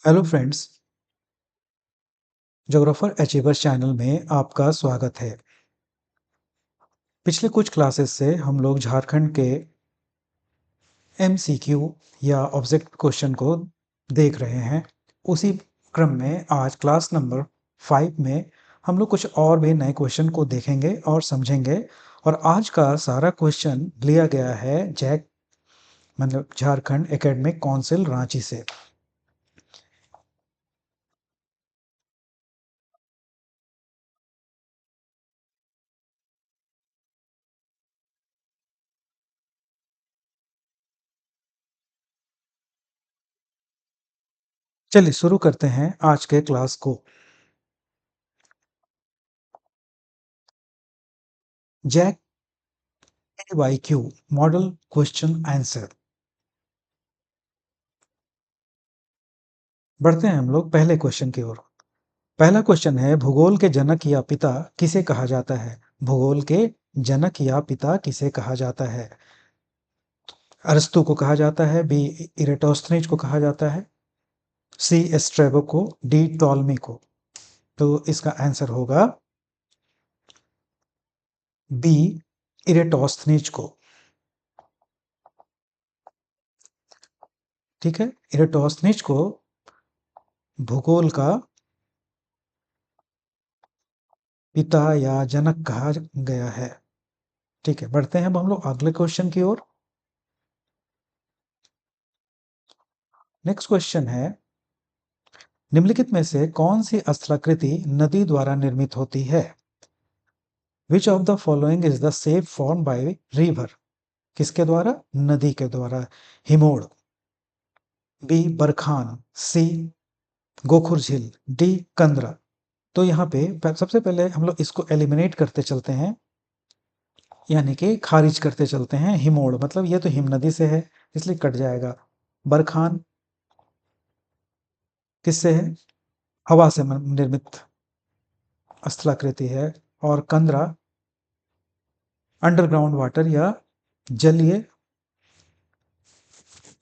Hello friends, geographer achievers channel में आपका स्वागत है। पिछले कुछ क्लासेस से हम लोग झारखंड के एमसीक्यू या ऑब्जेक्ट क्वेश्चन को देख रहे हैं। उसी क्रम में आज क्लास नंबर 5 में हम लोग कुछ और भी नए क्वेश्चन को देखेंगे और समझेंगे। और आज का सारा क्वेश्चन लिया गया है जैक मतलब झारखंड एकेडमिक काउंसिल रांची से। चलिए शुरू करते हैं आज के क्लास को। JAC YQ model question answer. बढ़ते हैं हम लोग पहले क्वेश्चन की ओर। पहला क्वेश्चन है, भूगोल के जनक या पिता किसे कहा जाता है? भूगोल के जनक या पिता किसे कहा जाता है? अरस्तु को कहा जाता है, बी इरेटोस्थनीज को कहा जाता है, सी एस्ट्रेबो को, डी टॉलमी को। तो इसका आंसर होगा बी इरेटोस्थनीज को। ठीक है, इरेटोस्थनीज को भूगोल का पिता या जनक कहा गया है। ठीक है, बढ़ते हैं अब हम लोग अगले क्वेश्चन की ओर। नेक्स्ट क्वेश्चन है, निम्नलिखित में से कौन सी स्थलाकृति नदी द्वारा निर्मित होती है? Which of the following is the shape form by river? किसके द्वारा? नदी के द्वारा। हिमोड़, बी बरखान, सी गोखुर झील, डी कंदरा। तो यहाँ पे सबसे पहले हम लोग इसको एलिमिनेट करते चलते हैं, यानी कि खारिज करते चलते हैं। हिमोड़ मतलब ये तो हिम नदी से है, इसलिए कट जाएगा। बरखान किससे है? हवा से निर्मित स्थलाकृति है। और कंदरा अंडरग्राउंड वाटर या जलीय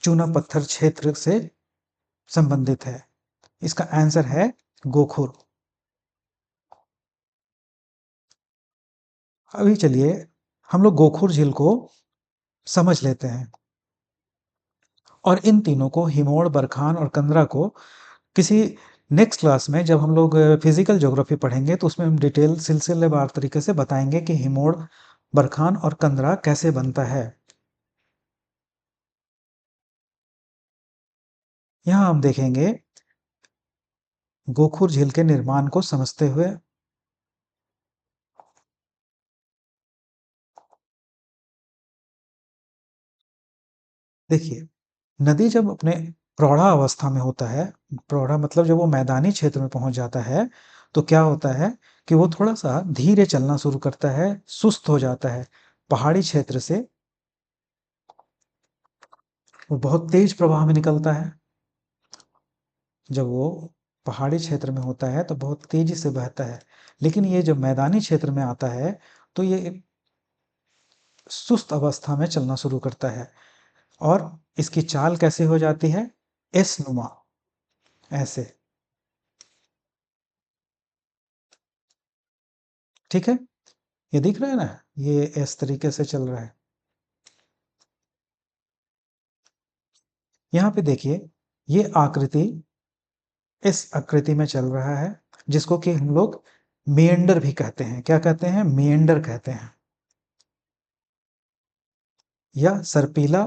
चूना पत्थर क्षेत्र से संबंधित है। इसका आंसर है गोखुर। अभी चलिए हम लोग गोखुर झील को समझ लेते हैं, और इन तीनों को, हिमोड़, बरखान और कंदरा को, किसी नेक्स्ट क्लास में जब हम लोग फिजिकल ज्योग्राफी पढ़ेंगे तो उसमें हम डिटेल सिलसिलेवार तरीके से बताएंगे कि हिमोड़, बरखान और कंदरा कैसे बनता है। यहाँ हम देखेंगे गोखुर झील के निर्माण को समझते हुए। देखिए, नदी जब अपने प्रौढ़ा अवस्था में होता है, प्रौढ़ा मतलब जब वो मैदानी क्षेत्र में पहुंच जाता है, तो क्या होता है कि वो थोड़ा सा धीरे चलना शुरू करता है, सुस्त हो जाता है। पहाड़ी क्षेत्र से वो बहुत तेज प्रवाह में निकलता है। जब वो पहाड़ी क्षेत्र में होता है तो बहुत तेजी से बहता है, लेकिन ये जब मैदानी क्षेत्र में आता है तो ये सुस्त अवस्था में चलना शुरू करता है। और इसकी चाल कैसे हो जाती है? एस नुमा, ऐसे। ठीक है, ये दिख रहा है ना, ये इस तरीके से चल रहा है। यहाँ पे देखिए, ये आकृति इस आकृति में चल रहा है, जिसको कि हम लोग मेंडर भी कहते हैं। क्या कहते हैं? मेंडर कहते हैं, या सर्पीला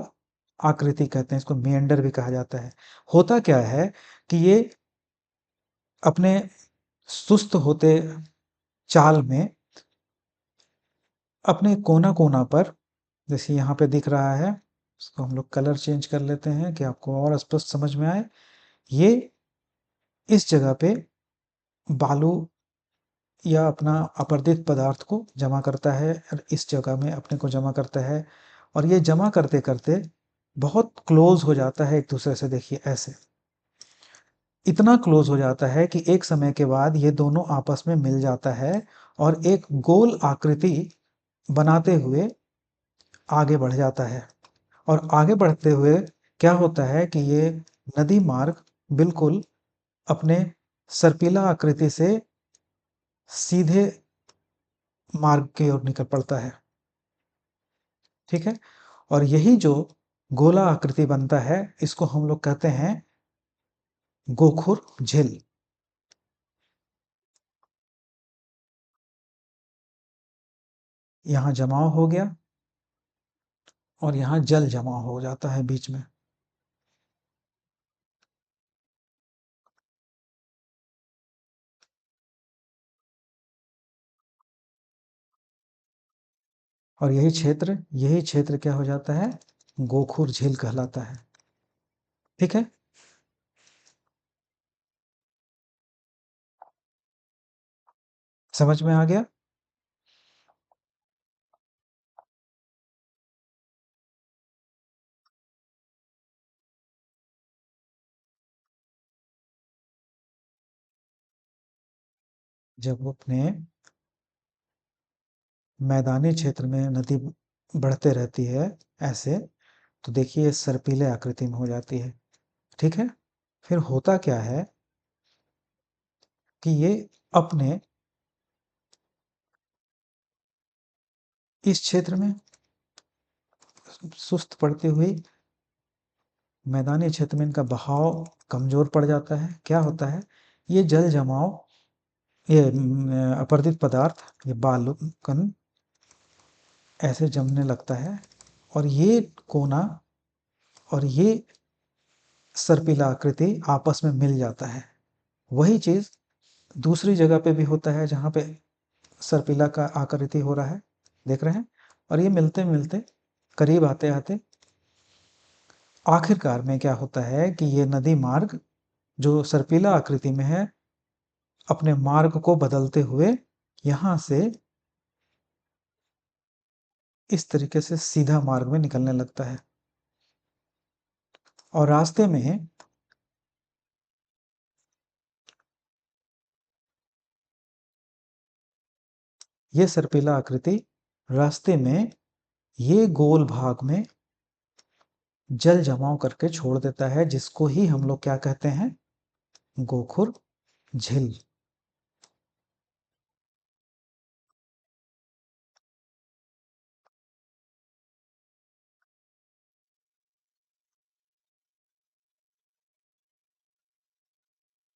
आकृति कहते हैं, इसको मेंडर भी कहा जाता है। होता क्या है कि ये अपने सुस्त होते चाल में अपने कोना कोना पर, जैसे यहाँ पे दिख रहा है, इसको हम लोग कलर चेंज कर लेते हैं कि आपको और स्पष्ट समझ में आए। ये इस जगह पे बालू या अपना अपर्दित पदार्थ को जमा करता है, और इस जगह में अपने को जमा करता है, और ये जमा करते करते बहुत क्लोज हो जाता है एक दूसरे से। देखिए ऐसे, इतना क्लोज हो जाता है कि एक समय के बाद ये दोनों आपस में मिल जाता है और एक गोल आकृति बनाते हुए आगे बढ़ जाता है। और आगे बढ़ते हुए क्या होता है कि ये नदी मार्ग बिल्कुल अपने सर्पिला आकृति से सीधे मार्ग की ओर निकल पड़ता है। ठीक है, और यही जो गोला आकृति बनता है इसको हम लोग कहते हैं गोखुर झिल। यहाँ जमाव हो गया और यहाँ जल जमाव हो जाता है बीच में। और यही क्षेत्र क्या हो जाता है, गोखुर झील कहलाता है। ठीक है, समझ में आ गया। जब वो अपने मैदानी क्षेत्र में नदी बढ़ते रहती है ऐसे, तो देखिए ये सर्पीले आकृति में हो जाती है। ठीक है, फिर होता क्या है कि ये अपने इस क्षेत्र में सुस्त पड़ती हुई मैदानी क्षेत्र में इनका बहाव कमजोर पड़ जाता है। क्या होता है, ये जल जमाव, ये अपरदित पदार्थ, ये बालू कण ऐसे जमने लगता है और ये कोना और ये सर्पिला आकृति आपस में मिल जाता है। वही चीज दूसरी जगह पे भी होता है जहाँ पे सर्पिला का आकृति हो रहा है, देख रहे हैं। और ये मिलते मिलते करीब आते आते आखिरकार में क्या होता है कि ये नदी मार्ग जो सर्पिला आकृति में है अपने मार्ग को बदलते हुए यहाँ से इस तरीके से सीधा मार्ग में निकलने लगता है। और रास्ते में ये सर्पिला आकृति रास्ते में ये गोल भाग में जल जमाव करके छोड़ देता है, जिसको ही हम लोग क्या कहते हैं, गोखुर झील।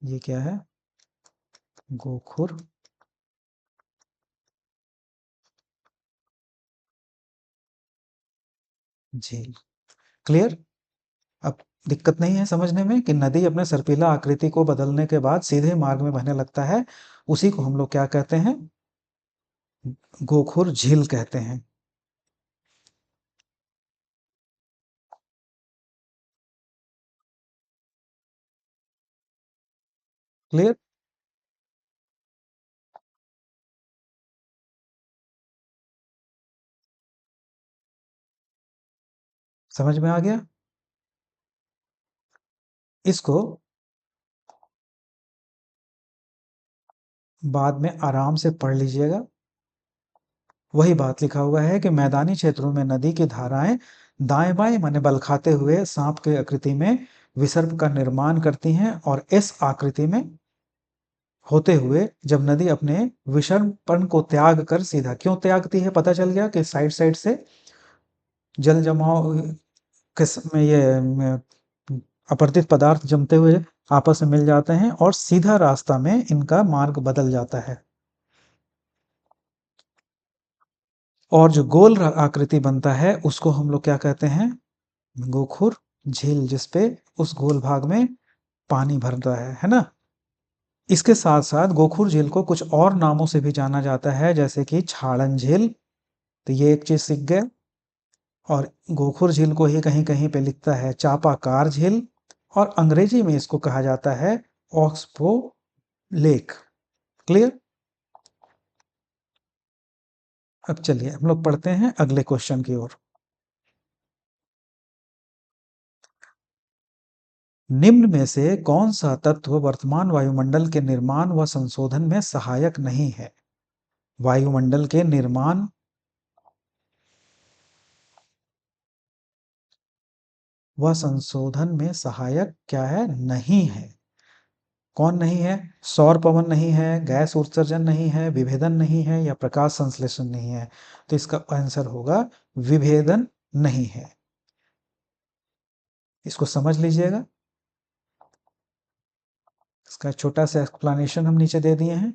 ये क्या है, गोखुर झील। क्लियर। अब दिक्कत नहीं है समझने में कि नदी अपने सर्पिला आकृति को बदलने के बाद सीधे मार्ग में बहने लगता है, उसी को हम लोग क्या कहते हैं, गोखुर झील कहते हैं। क्लियर, समझ में आ गया। इसको बाद में आराम से पढ़ लीजिएगा। वही बात लिखा हुआ है कि मैदानी क्षेत्रों में नदी की धाराएं दाएं बाएं माने बल खाते हुए सांप के आकृति में विसर्प का निर्माण करती हैं और इस आकृति में होते हुए जब नदी अपने विषमपन को त्याग कर सीधा क्यों त्यागती है, पता चल गया कि साइड साइड से जल जमाव में ये अपरदित पदार्थ जमते हुए आपस में मिल जाते हैं और सीधा रास्ता में इनका मार्ग बदल जाता है। और जो गोल आकृति बनता है उसको हम लोग क्या कहते हैं, गोखुर झील, जिसपे उस गोल भाग में पानी भर रहा है ना। इसके साथ साथ गोखुर झील को कुछ और नामों से भी जाना जाता है, जैसे कि छाड़न झील, तो ये एक चीज सीख गए। और गोखुर झील को ही कहीं कहीं पे लिखता है चापाकार झील, और अंग्रेजी में इसको कहा जाता है ऑक्सबो लेक। क्लियर। अब चलिए हम लोग पढ़ते हैं अगले क्वेश्चन की ओर। निम्न में से कौन सा तत्व वर्तमान वायुमंडल के निर्माण व संशोधन में सहायक नहीं है। वायुमंडल के निर्माण व संशोधन में सहायक क्या है, नहीं है। कौन नहीं है? सौर पवन नहीं है, गैस उत्सर्जन नहीं है, विभेदन नहीं है, या प्रकाश संश्लेषण नहीं है। तो इसका आंसर होगा विभेदन नहीं है। इसको समझ लीजिएगा। इसका छोटा सा एक्सप्लेनेशन हम नीचे दे दिए हैं,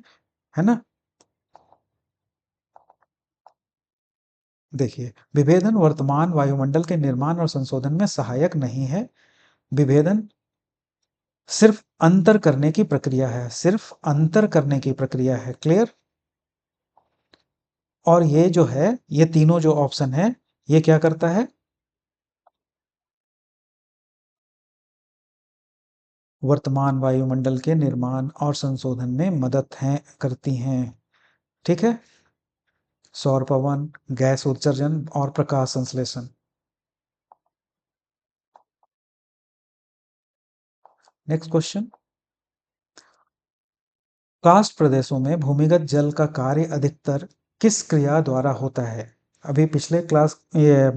है ना। देखिए, विभेदन वर्तमान वायुमंडल के निर्माण और संशोधन में सहायक नहीं है। विभेदन सिर्फ अंतर करने की प्रक्रिया है, सिर्फ अंतर करने की प्रक्रिया है। क्लियर? और ये जो है, ये तीनों जो ऑप्शन है, ये क्या करता है? वर्तमान वायुमंडल के निर्माण और संशोधन में मदद हैं करती हैं। ठीक है। सौर पवन, गैस उत्सर्जन और प्रकाश संश्लेषण। Next question. कास्ट प्रदेशों में भूमिगत जल का कार्य अधिकतर किस क्रिया द्वारा होता है? अभी पिछले क्लास ये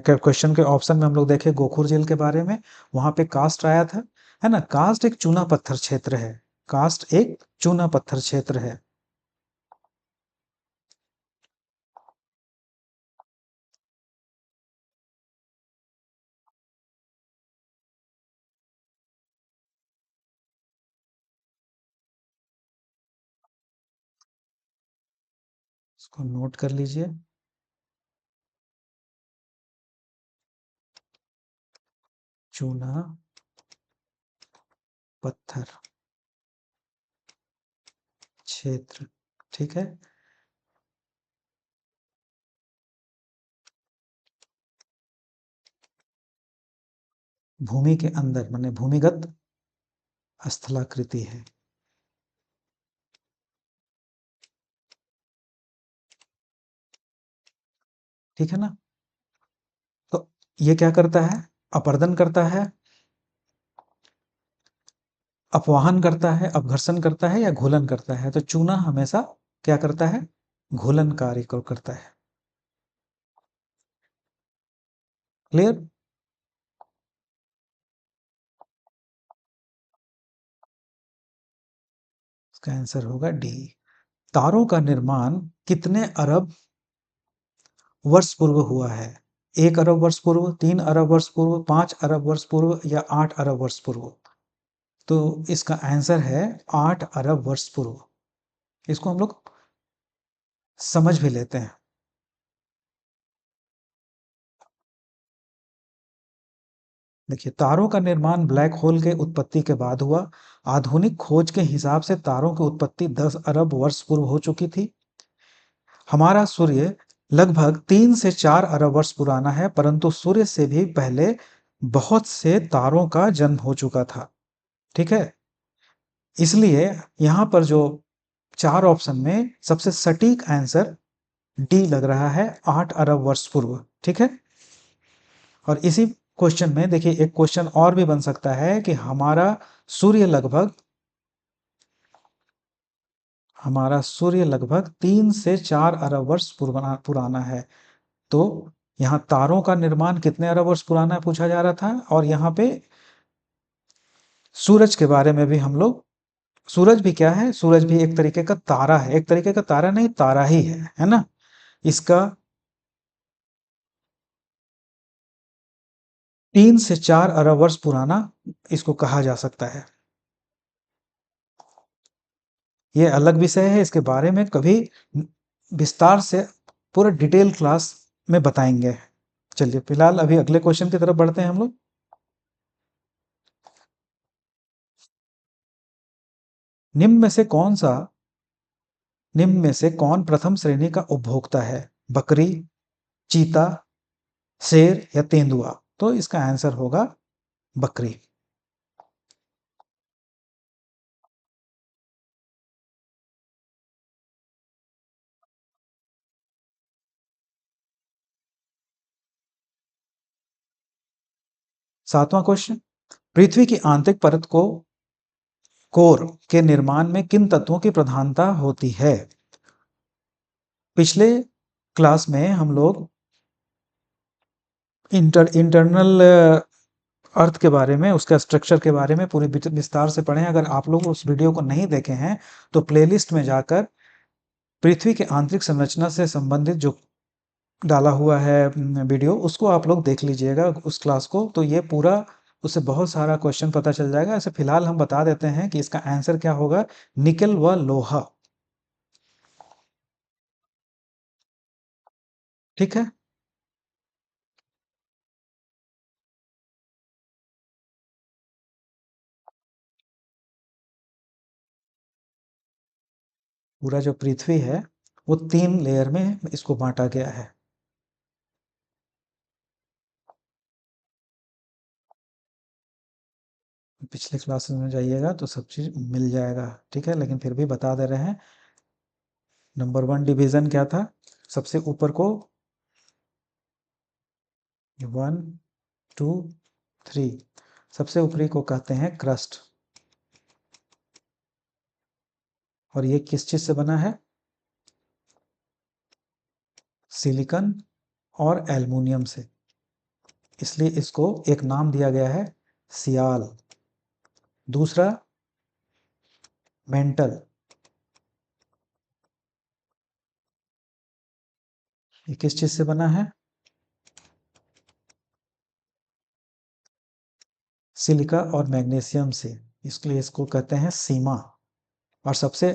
क्वेश्चन के ऑप्शन में हम लोग देखे गोखुर झील के बारे में, वहां पे कास्ट आया था, है ना। कास्ट एक चूना पत्थर क्षेत्र है, कास्ट एक चूना पत्थर क्षेत्र है। इसको नोट कर लीजिए। चूना पत्थर क्षेत्र, ठीक है। भूमि के अंदर माने भूमिगत स्थलाकृति है, ठीक है ना। तो ये क्या करता है? अपर्दन करता है, अपवाहन करता है, अपघर्षण करता है, या घूलन करता है? तो चूना हमेशा क्या करता है? घूलन कार्य को करता है। क्लियर? इसका आंसर होगा डी। तारों का निर्माण कितने अरब वर्ष पूर्व हुआ है? 1 अरब वर्ष पूर्व, 3 अरब वर्ष पूर्व, 5 अरब वर्ष पूर्व, या 8 अरब वर्ष पूर्व? तो इसका आंसर है 8 अरब वर्ष पूर्व। इसको हम लोग समझ भी लेते हैं। देखिए, तारों का निर्माण ब्लैक होल के उत्पत्ति के बाद हुआ। आधुनिक खोज के हिसाब से तारों की उत्पत्ति 10 अरब वर्ष पूर्व हो चुकी थी। हमारा सूर्य लगभग 3 से 4 अरब वर्ष पुराना है, परंतु सूर्य से भी पहले बहुत से तारों का जन्म हो चुका था। ठीक है। इसलिए यहाँ पर जो 4 ऑप्शन में सबसे सटीक आंसर डी लग रहा है, 8 अरब वर्ष पूर्व। ठीक है। और इसी क्वेश्चन में देखिए, एक क्वेश्चन और भी बन सकता है कि हमारा सूर्य लगभग 3 से 4 अरब वर्ष पुराना है। तो यहाँ तारों का निर्माण कितने अरब वर्ष पुराना पूछा जा रहा था, और यहाँ पे सूरज के बारे में भी हम लोग, सूरज भी क्या है? सूरज भी एक तरीके का तारा है, एक तरीके का तारा नहीं, तारा ही है ना। इसका 3 से 4 अरब वर्ष पुराना इसको कहा जा सकता है। ये अलग विषय है, इसके बारे में कभी विस्तार से पूरा डिटेल क्लास में बताएंगे। चलिए, फिलहाल अभी अगले क्वेश्चन की तरफ बढ़ते हैं हम लोग। निम्न में से कौन सा निम्न में से कौन प्रथम श्रेणी का उपभोक्ता है? बकरी, चीता, शेर, या तेंदुआ? तो इसका आंसर होगा बकरी। सातवां क्वेश्चन। पृथ्वी की आंतरिक परत को कोर के निर्माण में किन तत्वों की प्रधानता होती है? पिछले क्लास में हम लोग इंटरनल अर्थ के बारे में, उसका स्ट्रक्चर के बारे में पूरी विस्तार से पढ़ें। अगर आप लोग उस वीडियो को नहीं देखे हैं तो प्लेलिस्ट में जाकर पृथ्वी के आंतरिक संरचना से संबंधित जो डाला हुआ है वीडियो, उसको आप लोग देख लीजिएगा उस क्लास को, तो ये पूरा उससे बहुत सारा क्वेश्चन पता चल जाएगा। ऐसे फिलहाल हम बता देते हैं कि इसका आंसर क्या होगा, निकल व लोहा। ठीक है, पूरा जो पृथ्वी है वो 3 लेयर में इसको बांटा गया है। पिछले क्लासेस में जाइएगा तो सब चीज़ मिल जाएगा, ठीक है, लेकिन फिर भी बता दे रहे हैं। नंबर 1 डिवीजन क्या था, सबसे ऊपर को 1 2 3, सबसे ऊपरी को कहते हैं क्रस्ट। और ये किस चीज़ से बना है, सिलिकॉन और एल्युमिनियम से, इसलिए इसको एक नाम दिया गया है सियाल। दूसरा मेंटल, ये किस चीज़ से बना है, सिलिका और मैग्नीशियम से, इसलिए इसको कहते हैं सीमा। और सबसे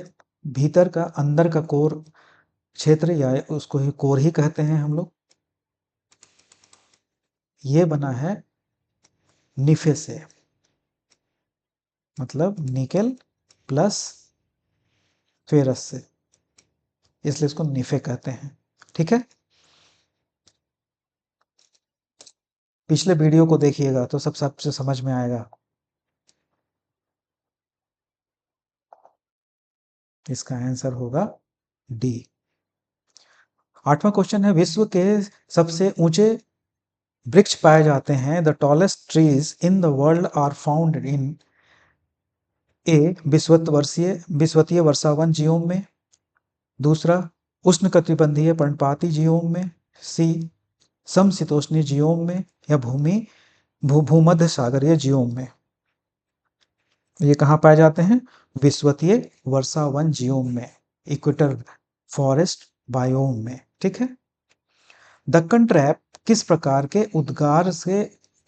भीतर का, अंदर का कोर क्षेत्र, या उसको ही कोर ही कहते हैं हम लोग, ये बना है निफे से, मतलब निकेल प्लस फेरस से, इसलिए इसको निफे कहते हैं। ठीक है, पिछले वीडियो को देखिएगा तो सब सबसे समझ में आएगा। इसका आंसर होगा डी। 8वां क्वेश्चन है, विश्व के सबसे ऊंचे वृक्ष पाए जाते हैं। The tallest trees in the world are found in a विश्वतीय वर्षावन जीवों में, दूसरा उष्णकटिबंधीय पर्णपाती जीवों में, सी समशीतोष्णीय जीवों में, या भूमध्य सागरीय जीवों में। ये कहाँ पाए जाते हैं, विश्वतीय वर्षावन जीवों में, इक्वेटर फॉरेस्ट बायोम में। ठीक है, दक्कन ट्रैप किस प्रकार के उद्गार से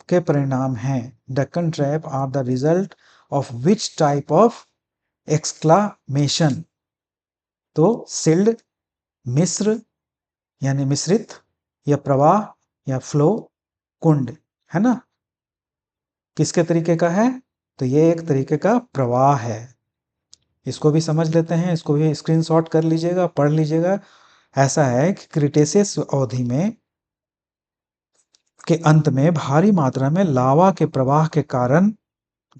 के परिणाम हैं। Deccan trap are the result of which type of exclamation. तो सिल्ड, मिश्र यानी मिश्रित, या प्रवाह, या फ्लो, कुंड, है ना। किसके तरीके का है, तो ये एक तरीके का प्रवाह है। इसको भी समझ लेते हैं, इसको भी स्क्रीनशॉट कर लीजिएगा, पढ़ लीजिएगा। ऐसा है कि क्रिटेशियस अवधि में के अंत में भारी मात्रा में लावा के प्रवाह के कारण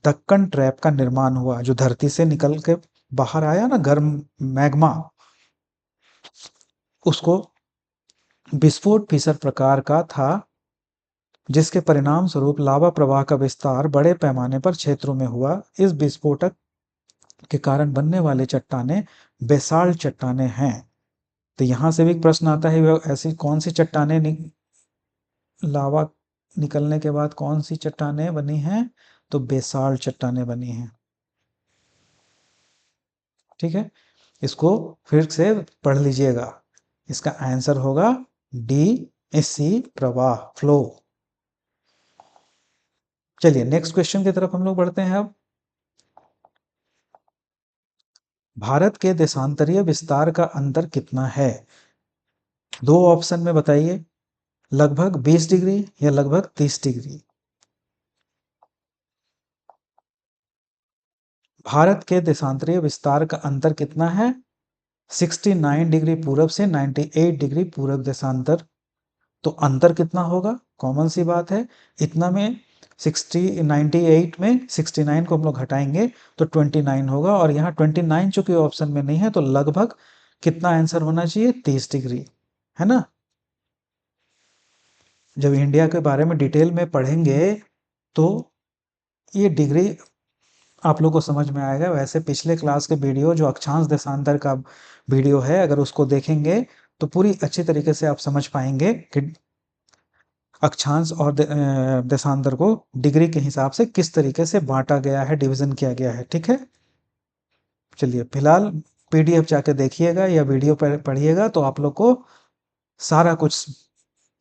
दक्कन ट्रैप का निर्माण हुआ। जो धरती से निकल के बाहर आया ना गर्म मैग्मा, उसको विस्फोट फीसर प्रकार का था, जिसके परिणाम स्वरूप लावा प्रवाह का विस्तार बड़े पैमाने पर क्षेत्रों में हुआ। इस विस्फोटक के कारण बनने वाली चट्टानें बेसाल्ट चट्टानें हैं। तो यहां से भी प्रश्न आता है, ऐसी कौन सी चट्टानें लावा निकलने के बाद कौन सी चट्टानें बनी हैं, तो बेसाल्ट चट्टानें बनी हैं। ठीक है, इसको फिर से पढ़ लीजिएगा। इसका आंसर होगा डी, सी प्रवाह, फ्लो। चलिए नेक्स्ट क्वेश्चन की तरफ हम लोग बढ़ते हैं। अब भारत के देशांतरीय विस्तार का अंतर कितना है, दो ऑप्शन में बताइए, लगभग 20 डिग्री या लगभग 30 डिग्री। भारत के देशांतरीय विस्तार का अंतर कितना है, 69 डिग्री पूरब से 98 डिग्री पूरब देशांतर। तो अंतर कितना होगा, कॉमन सी बात है, इतना में 98 में 69 को हम लोग घटाएंगे तो 29 होगा, और यहाँ 29 चूंकि ऑप्शन में नहीं है, तो लगभग कितना आंसर होना चाहिए, 30 डिग्री, है ना। जब इंडिया के बारे में डिटेल में पढ़ेंगे तो ये डिग्री आप लोग को समझ में आएगा। वैसे पिछले क्लास के वीडियो जो अक्षांश देशांतर का वीडियो है, अगर उसको देखेंगे तो पूरी अच्छी तरीके से आप समझ पाएंगे कि अक्षांश और देशांतर को डिग्री के हिसाब से किस तरीके से बांटा गया है, डिवीजन किया गया है। ठीक है, चलिए फिलहाल पीडीएफ जाके देखिएगा या वीडियो पर पढ़िएगा तो आप लोग को सारा कुछ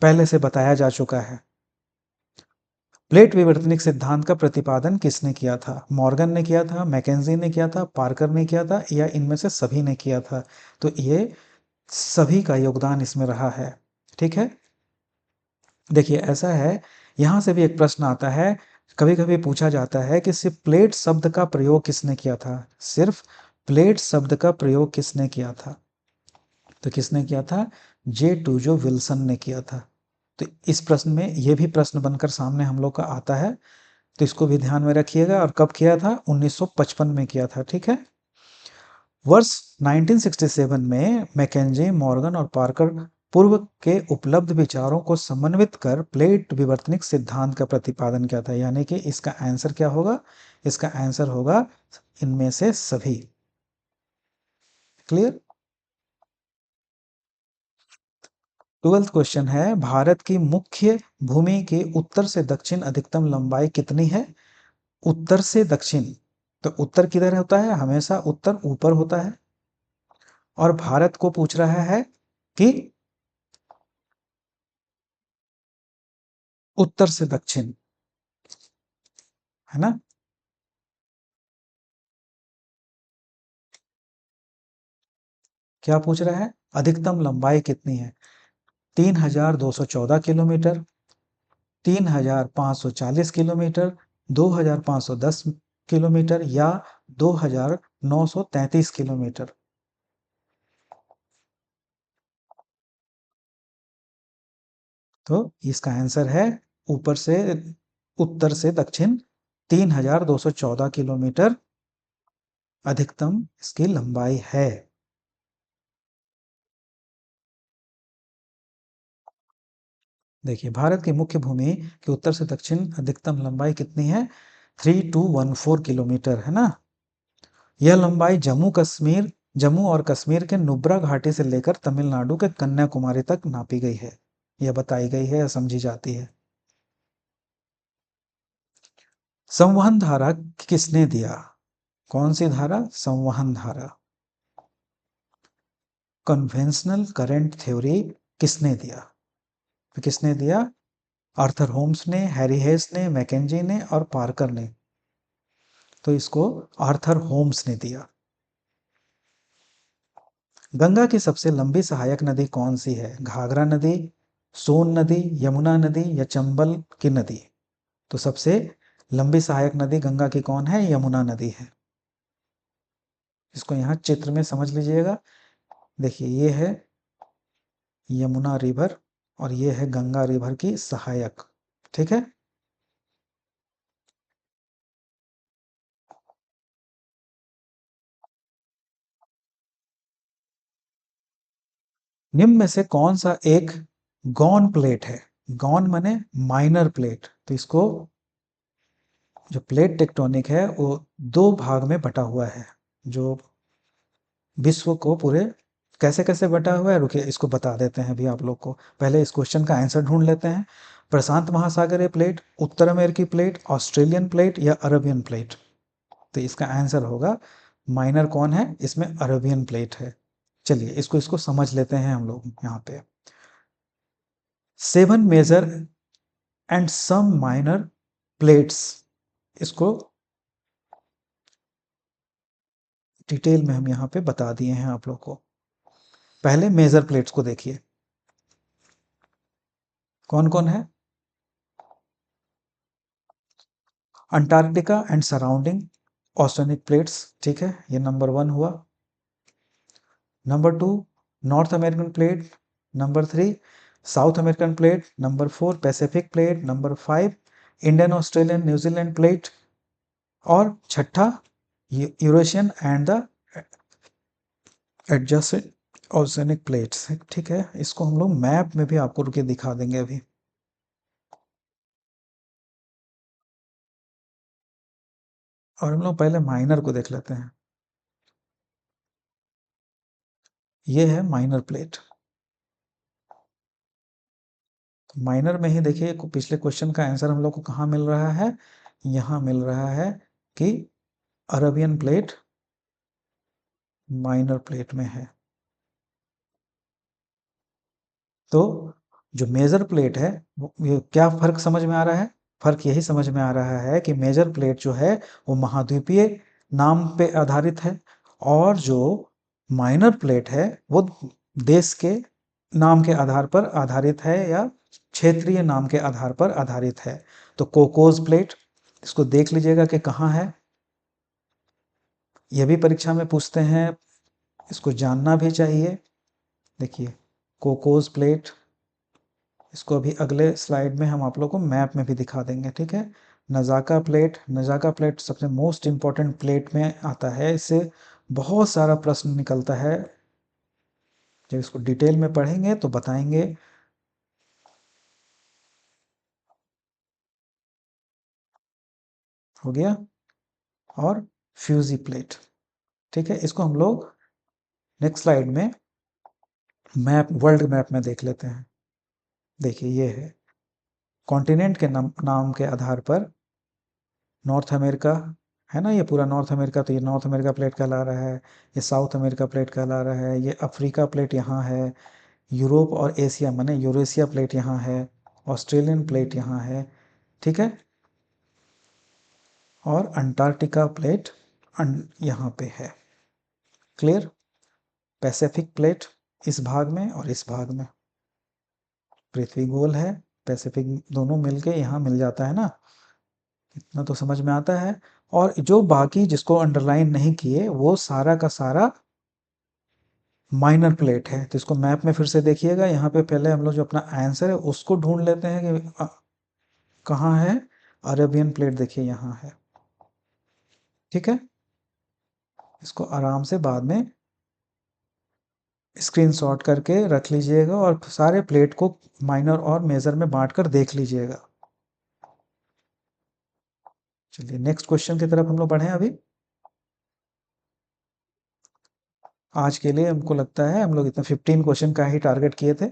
पहले से बताया जा चुका है। प्लेट विवर्तनिक सिद्धांत का प्रतिपादन किसने किया था? मॉर्गन ने किया था, मैकेंजी ने किया था, पार्कर ने किया था, या इनमें से सभी ने किया था? तो ये सभी का योगदान इसमें रहा है। ठीक है, देखिए ऐसा है, यहां से भी एक प्रश्न आता है, कभी कभी पूछा जाता है कि सिर्फ प्लेट शब्द का प्रयोग किसने किया था? सिर्फ प्लेट शब्द का प्रयोग किसने किया था? तो किसने किया था? जे टूजो विल्सन ने किया था। तो इस प्रश्न में ये भी प्रश्न बनकर सामने हम लोग का आता है, तो इसको भी ध्यान में रखिएगा। और कब किया था? 1955 में किया था। ठीक है, वर्ष 1967 में मैकेंजी, मॉर्गन और पार्कर पूर्व के उपलब्ध विचारों को समन्वित कर प्लेट विवर्तनिक सिद्धांत का प्रतिपादन किया था। यानी कि इसका आंसर क्या होगा? इसका आंसर होगा इनमें से सभी। क्लियर? 12th क्वेश्चन है, भारत की मुख्य भूमि के उत्तर से दक्षिण अधिकतम लंबाई कितनी है? उत्तर से दक्षिण, तो उत्तर किधर होता है? हमेशा उत्तर ऊपर होता है। और भारत को पूछ रहा है कि उत्तर से दक्षिण, है ना? क्या पूछ रहा है? अधिकतम लंबाई कितनी है? 3214 किलोमीटर, 3540 किलोमीटर, 2510 किलोमीटर या 2933 किलोमीटर? तो इसका आंसर है ऊपर से उत्तर से दक्षिण 3214 किलोमीटर अधिकतम इसकी लंबाई है। देखिए, भारत की मुख्य भूमि के उत्तर से दक्षिण अधिकतम लंबाई कितनी है? 3214 किलोमीटर, है ना? यह लंबाई जम्मू और कश्मीर के नुब्रा घाटी से लेकर तमिलनाडु के कन्याकुमारी तक नापी गई है, यह बताई गई है या समझी जाती है। संवहन धारा किसने दिया? कौन सी धारा? संवहन धारा। कन्वेंशनल करंट थ्योरी किसने दिया? तो किसने दिया? आर्थर होम्स ने, हैरी हेस ने, मैकेंजी ने और पार्कर ने। तो इसको आर्थर होम्स ने दिया। गंगा की सबसे लंबी सहायक नदी कौन सी है? घाघरा नदी, सोन नदी, यमुना नदी या चंबल की नदी? तो सबसे लंबी सहायक नदी गंगा की कौन है? यमुना नदी है। इसको यहाँ चित्र में समझ लीजिएगा। देखिए, ये है यमुना रिवर और ये है गंगा रिवर की सहायक। ठीक है, निम्न में से कौन सा एक गॉन प्लेट है? गॉन माने माइनर प्लेट। तो इसको, जो प्लेट टेक्टोनिक है वो दो भाग में बटा हुआ है। जो विश्व को पूरे कैसे कैसे बटा हुआ है, रुकिए इसको बता देते हैं अभी आप लोग को। पहले इस क्वेश्चन का आंसर ढूंढ लेते हैं। प्रशांत महासागरीय प्लेट, उत्तर अमेरिकी प्लेट, ऑस्ट्रेलियन प्लेट या अरबियन प्लेट? तो इसका आंसर होगा, माइनर कौन है इसमें? अरबियन प्लेट है। चलिए इसको इसको समझ लेते हैं हम लोग यहाँ पे। 7 major and some minor plates, इसको डिटेल में हम यहाँ पे बता दिए हैं आप लोग को। पहले मेजर प्लेट्स को देखिए, कौन कौन है? Antarctica and surrounding oceanic plates, ठीक है, ये नंबर 1 हुआ। Number 2 north American plate, number 3 south American plate, number 4 Pacific plate, number 5 Indian Australian New Zealand plate और छठा Eurasian and the adjusted oceanic plates. ठीक है, इसको हम लोग मैप में भी आपको रुके दिखा देंगे अभी। और हम लोग पहले माइनर को देख लेते हैं। ये है माइनर प्लेट। माइनर में ही देखिए पिछले क्वेश्चन का आंसर हम लोग को कहाँ मिल रहा है, यहाँ मिल रहा है कि अरेबियन प्लेट माइनर प्लेट में है। तो जो मेजर प्लेट है ये क्या फर्क समझ में आ रहा है? फर्क यही समझ में आ रहा है कि मेजर प्लेट जो है वो महाद्वीपीय नाम पे आधारित है, और जो माइनर प्लेट है वो देश के नाम के आधार पर आधारित है या क्षेत्रीय नाम के आधार पर आधारित है। तो कोकोस प्लेट, इसको देख लीजिएगा कि कहाँ है, यह भी परीक्षा में पूछते हैं, इसको जानना भी चाहिए। देखिए कोकोस प्लेट, इसको अभी अगले स्लाइड में हम आप लोग को मैप में भी दिखा देंगे, ठीक है। नज़ाका प्लेट, नज़ाका प्लेट सबसे मोस्ट इम्पॉर्टेंट प्लेट में आता है, इससे बहुत सारा प्रश्न निकलता है, जब इसको डिटेल में पढ़ेंगे तो बताएंगे। हो गया। और फ्यूजी प्लेट, ठीक है, इसको हम लोग नेक्स्ट स्लाइड में मैप, वर्ल्ड मैप में देख लेते हैं। देखिए ये है कॉन्टिनेंट के नाम के आधार पर नॉर्थ अमेरिका है ना, ये पूरा नॉर्थ अमेरिका, तो ये नॉर्थ अमेरिका प्लेट कहला रहा है, ये साउथ अमेरिका प्लेट कहला रहा है, ये अफ्रीका प्लेट यहाँ है, यूरोप और एशिया माने यूरेशिया प्लेट यहाँ है, ऑस्ट्रेलियन प्लेट यहाँ है, ठीक है, और अंटार्कटिका प्लेट यहाँ पे है। क्लियर। पैसिफिक प्लेट इस भाग में और इस भाग में, पृथ्वी गोल है, पैसिफिक दोनों मिलके यहाँ मिल जाता है ना, इतना तो समझ में आता है। और जो बाकी जिसको अंडरलाइन नहीं किए वो सारा का सारा माइनर प्लेट है, तो इसको मैप में फिर से देखिएगा। यहाँ पे पहले हम लोग जो अपना आंसर है उसको ढूंढ लेते हैं कि कहाँ है। अरेबियन प्लेट देखिए यहाँ है, ठीक है। इसको आराम से बाद में स्क्रीनशॉट करके रख लीजिएगा और सारे प्लेट को माइनर और मेजर में बांट कर देख लीजिएगा। चलिए नेक्स्ट क्वेश्चन की तरफ हम लोग बढ़े। अभी आज के लिए हमको लगता है हम लोग इतना 15 क्वेश्चन का ही टारगेट किए थे,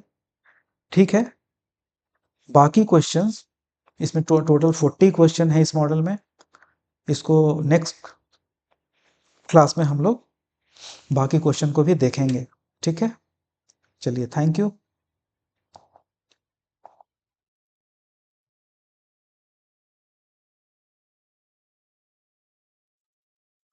ठीक है। बाकी क्वेश्चंस इसमें टोटल 40 क्वेश्चन है इस मॉडल में। इसको नेक्स्ट क्लास में हम लोग बाकी क्वेश्चन को भी देखेंगे, ठीक है। चलिए थैंक यू।